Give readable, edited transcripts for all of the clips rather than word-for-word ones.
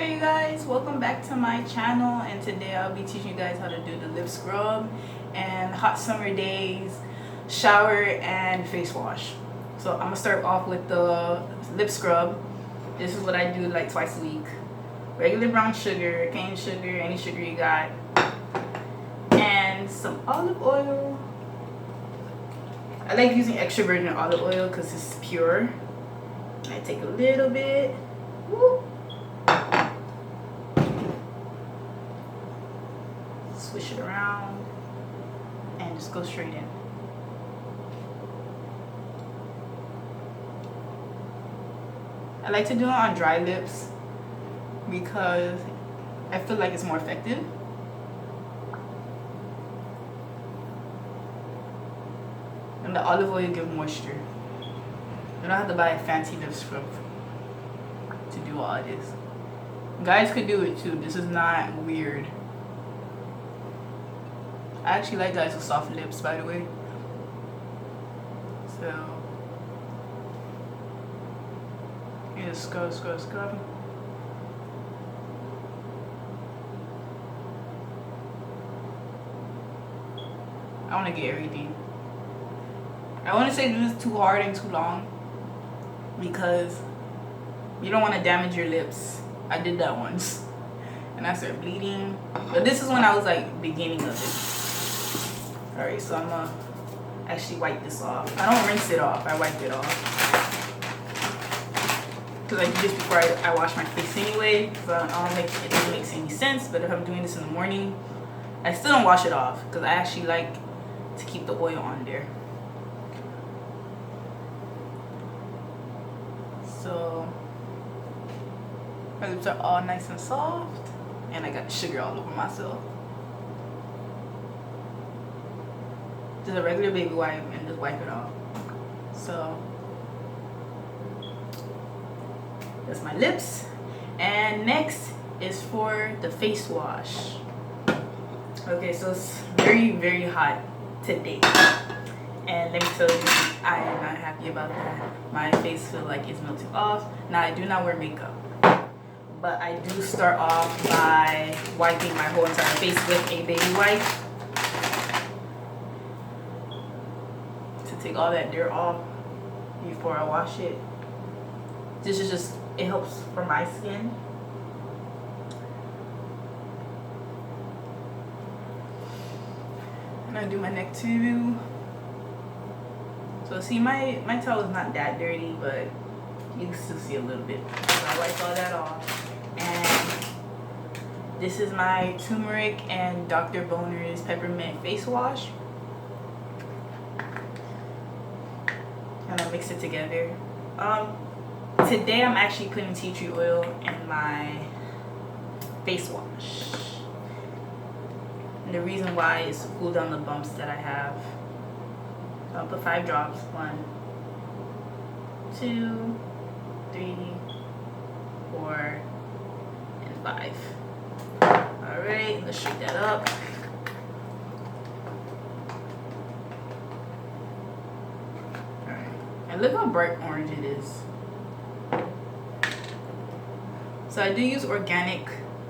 Hey you guys, welcome back to my channel, and today I'll be teaching you guys how to do the lip scrub and hot summer days shower and face wash. So I'm gonna start off with the lip scrub. This is what I do like twice a week. Regular brown sugar, cane sugar, any sugar you got, and some olive oil. I like using extra virgin olive oil because it's pure. I take a little bit. Woo. Swish it around and just go straight in. I like to do it on dry lips because I feel like it's more effective. And the olive oil gives moisture. You don't have to buy a fancy lip scrub to do all of this. Guys could do it too. This is not weird. I actually like guys with soft lips, by the way. So you just scrub, scrub, scrub. I want to get everything. I want to say do this too hard and too long because you don't want to damage your lips. I did that once and I started bleeding. But this is when I was like beginning of it. Alright, so I'm gonna actually wipe this off. I don't rinse it off, I wipe it off. Because I do this before I wash my face anyway. So it doesn't make any sense. But if I'm doing this in the morning, I still don't wash it off because I actually like to keep the oil on there. So my lips are all nice and soft, and I got sugar all over myself. Just a regular baby wipe and just wipe it off. So that's my lips. And next is for the face wash. Okay, so it's very, very hot today. And let me tell you, I am not happy about that. My face feels like it's melting off. Now, I do not wear makeup, but I do start off by wiping my whole entire face with a baby wipe to take all that dirt off before I wash it. This is just, it helps for my skin. And I do my neck too. So see, my towel is not that dirty, but you can still see a little bit. So I wipe all that off. And this is my turmeric and Dr. Boner's peppermint face wash. And I mix it together. Today I'm actually putting tea tree oil in my face wash. And the reason why is to cool down the bumps that I have. So I'll put 5 drops. 1, 2, 3, 4, and 5. Alright, let's shake that up. Alright. And look how bright orange it is. So I do use organic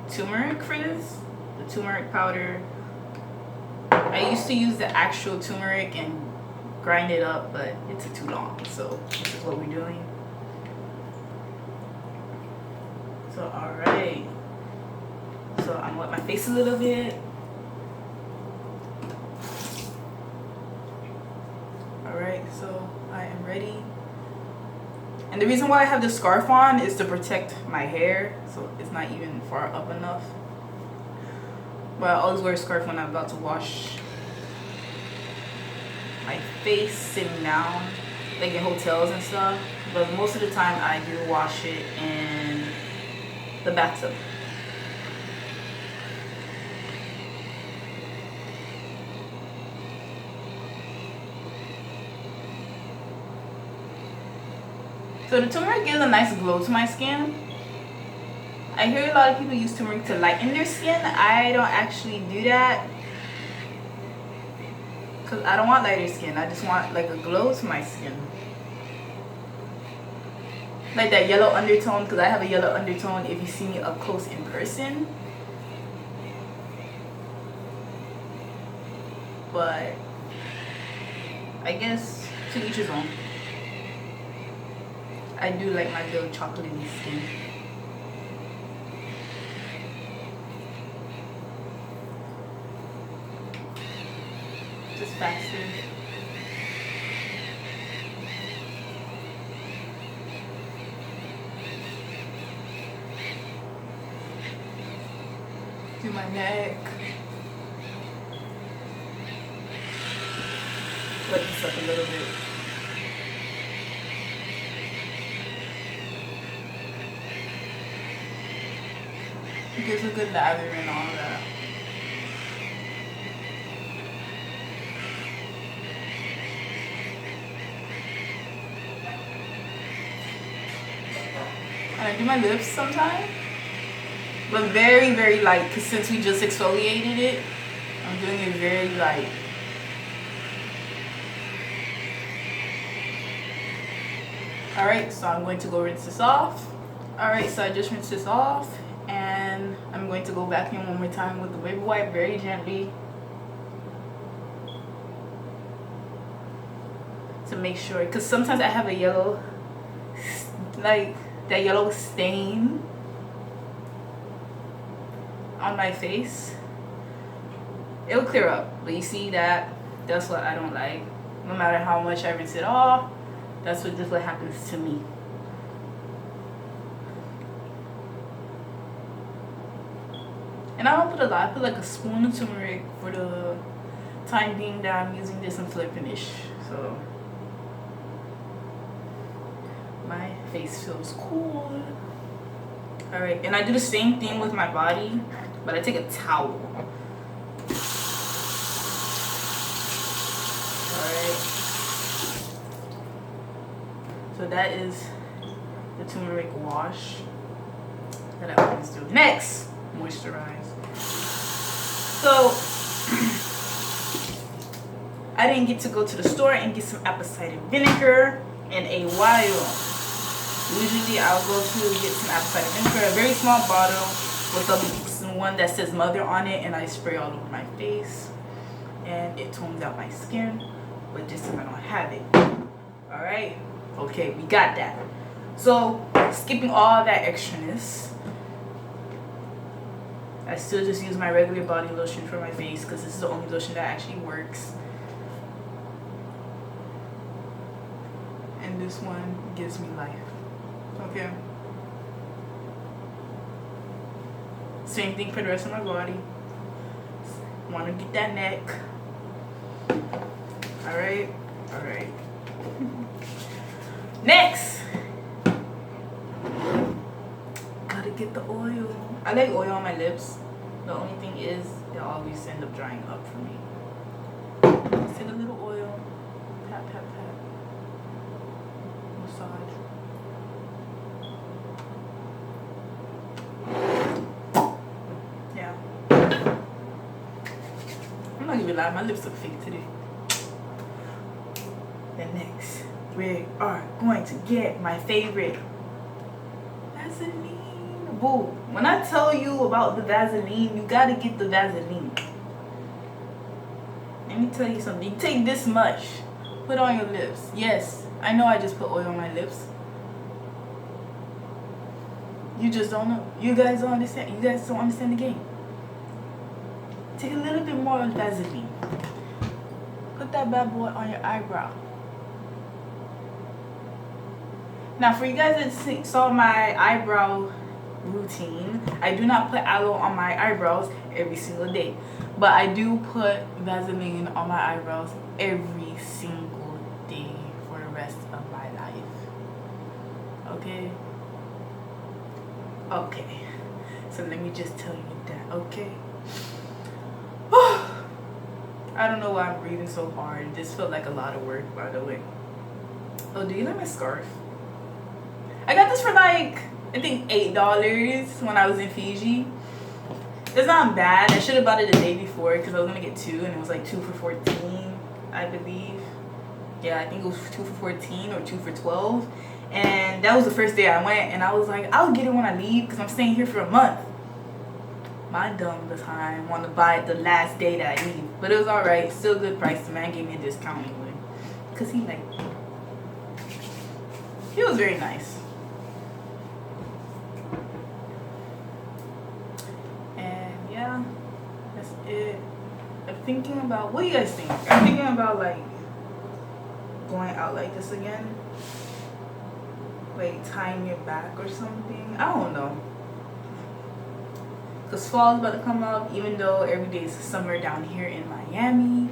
turmeric for this. The turmeric powder. I used to use the actual turmeric and grind it up, but it took too long, so this is what we're doing. So alright, so I'm gonna wet my face a little bit. Alright, so I am ready. And the reason why I have the scarf on is to protect my hair, so it's not even far up enough. But I always wear a scarf when I'm about to wash my face sitting down, like in hotels and stuff. But most of the time I do wash it in the bathtub. So the turmeric gives a nice glow to my skin. I hear a lot of people use turmeric to lighten their skin. I don't actually do that because I don't want lighter skin. I just want like a glow to my skin. like that yellow undertone, because I have a yellow undertone if you see me up close in person. But I guess to each his own. I do like my little chocolatey skin. Just faster. Do my neck. Wet this up a little bit. It gives a good lather and all that. And I do my lips sometimes, but very, very light, because since we just exfoliated it, I'm doing it very light. Alright, so I'm going to go rinse this off. Alright, so I just rinsed this off, and I'm going to go back in one more time with the baby wipe very gently to make sure, because sometimes I have a yellow, like that yellow stain on my face. It'll clear up, but you see that's what I don't like. No matter how much I rinse it off, that's what happens to me. And I don't put a lot, I put like a spoon of turmeric for the time being that I'm using this until I finish. So my face feels cool. Alright, and I do the same thing with my body, but I take a towel. Alright. So that is the turmeric wash that I always do. Next, moisturize. So I didn't get to go to the store and get some apple cider vinegar in a while. Usually I'll go to get some apple cider vinegar, a very small bottle with one that says mother on it, and I spray all over my face and it tones out my skin. But this time I don't have it. Alright, okay, we got that. So skipping all that extraness, I still just use my regular body lotion for my face because this is the only lotion that actually works. And this one gives me life. Okay. Same thing for the rest of my body. Want to get that neck. Alright. Alright. Next. Gotta get the oil. I like oil on my lips. The only thing is, they always end up drying up for me. Let's take a little oil. Pat, pat, pat. Massage. Yeah. I'm not even lying, my lips look fake today. Then next, we are going to get my favorite Vaseline. Boo. When I tell you about the Vaseline, you gotta get the Vaseline. Let me tell you something. You take this much, put on your lips. Yes, I know I just put oil on my lips. You just don't know. You guys don't understand. You guys don't understand the game. Take a little bit more of Vaseline. Put that bad boy on your eyebrow. Now, for you guys that saw my eyebrow routine, I do not put aloe on my eyebrows every single day, but I do put Vaseline on my eyebrows every single day for the rest of my life. Okay? Okay. So let me just tell you that, okay? I don't know why I'm breathing so hard. This felt like a lot of work, by the way. Oh, do you like my scarf? I got this for like, I think $8 when I was in Fiji. It's not bad. I should have bought it the day before because I was gonna get two, and it was like 2 for $14, I believe. Yeah, I think it was 2 for $14 or 2 for $12, And that was the first day I went, and I was like, I'll get it when I leave because I'm staying here for a month. My dumb behind want to buy it the last day that I leave, but it was alright. Still good price. The man gave me a discount anyway, cause he was very nice. And yeah, that's it. I'm thinking about, what do you guys think? I'm thinking about like going out like this again, like tying it back or something. I don't know. Because fall is about to come up, even though every day is summer down here in Miami.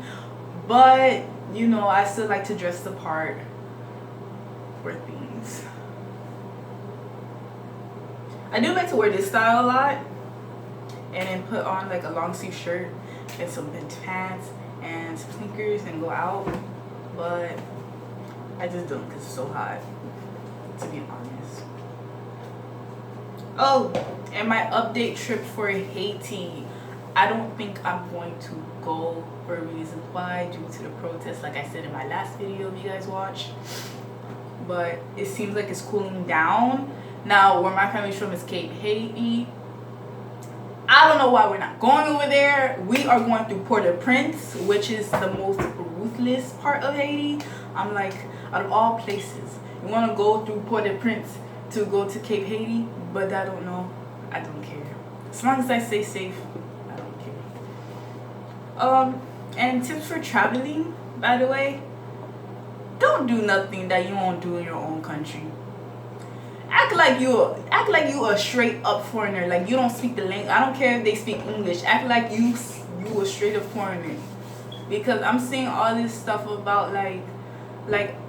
But, you know, I still like to dress the part for things. I do like to wear this style a lot. And then put on like a long sleeve shirt and some bench pants and some sneakers and go out. But I just don't because it's so hot, to be honest. Oh, and my update trip for Haiti, I don't think I'm going to go for reasons why, due to the protests, like I said in my last video if you guys watched. But it seems like it's cooling down. Now, where my family's from is Cape Haiti. I don't know why we're not going over there. We are going through Port-au-Prince, which is the most ruthless part of Haiti. I'm like, out of all places, you want to go through Port-au-Prince to go to Cape Haiti? But I don't know. I don't care. As long as I stay safe, I don't care. And tips for traveling, by the way. Don't do nothing that you won't do in your own country. Act like you a straight up foreigner. Like you don't speak the language. I don't care if they speak English. Act like you a straight up foreigner. Because I'm seeing all this stuff about like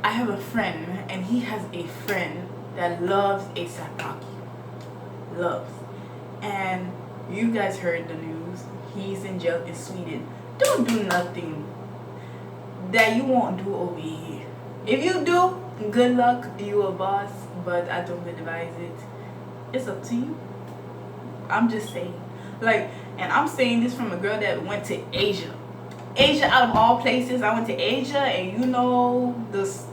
I have a friend and he has a friend that loves A$AP Rocky. Loves. And you guys heard the news. He's in jail in Sweden. Don't do nothing that you won't do over here. If you do, good luck. You a boss. But I don't advise it. It's up to you. I'm just saying. Like, and I'm saying this from a girl that went to Asia. Asia, out of all places, I went to Asia, and you know this,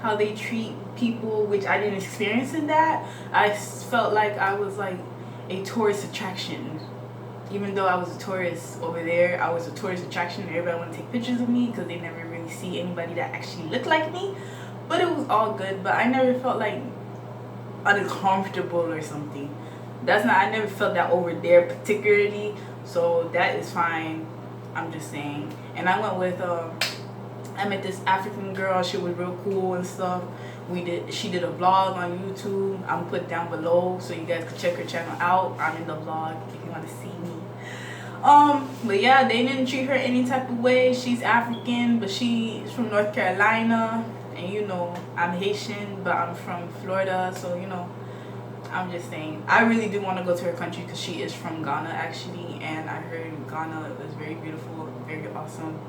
how they treat people, which I didn't experience in that. I felt like I was like a tourist attraction. Even though I was a tourist over there, I was a tourist attraction. Everybody wanted to take pictures of me because they never really see anybody that actually looked like me. But it was all good. But I never felt like uncomfortable or something. I never felt that over there particularly. So that is fine. I'm just saying. And I went with I met this African girl. She was real cool and stuff. She did a vlog on YouTube. I'm gonna put it down below so you guys can check her channel out. I'm in the vlog if you want to see me. But yeah, they didn't treat her any type of way. She's African, but she's from North Carolina. And you know, I'm Haitian, but I'm from Florida, so you know, I'm just saying. I really do want to go to her country because she is from Ghana, actually, and I heard Ghana was very beautiful, very awesome.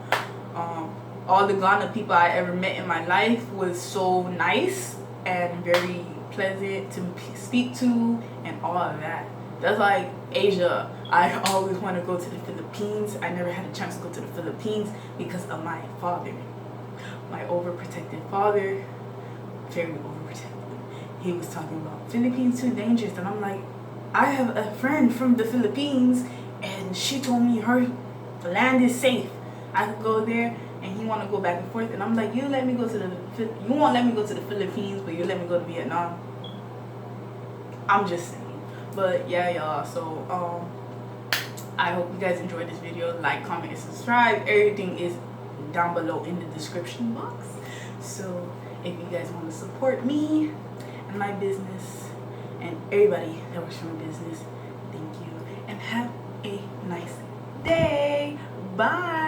All the Ghana people I ever met in my life was so nice and very pleasant to speak to, and all of that. That's like Asia. I always want to go to the Philippines. I never had a chance to go to the Philippines because of my father. My overprotective father, very overprotective. He was talking about Philippines too dangerous, and I'm like, I have a friend from the Philippines, and she told me her land is safe. I could go there, and he want to go back and forth, and I'm like, you won't let me go to the Philippines, but you let me go to Vietnam. I'm just saying. But yeah, y'all. So I hope you guys enjoyed this video. Like, comment, and subscribe. Everything is down below in the description box. So if you guys want to support me and my business and everybody that works for my business, thank you and have a nice day. Bye.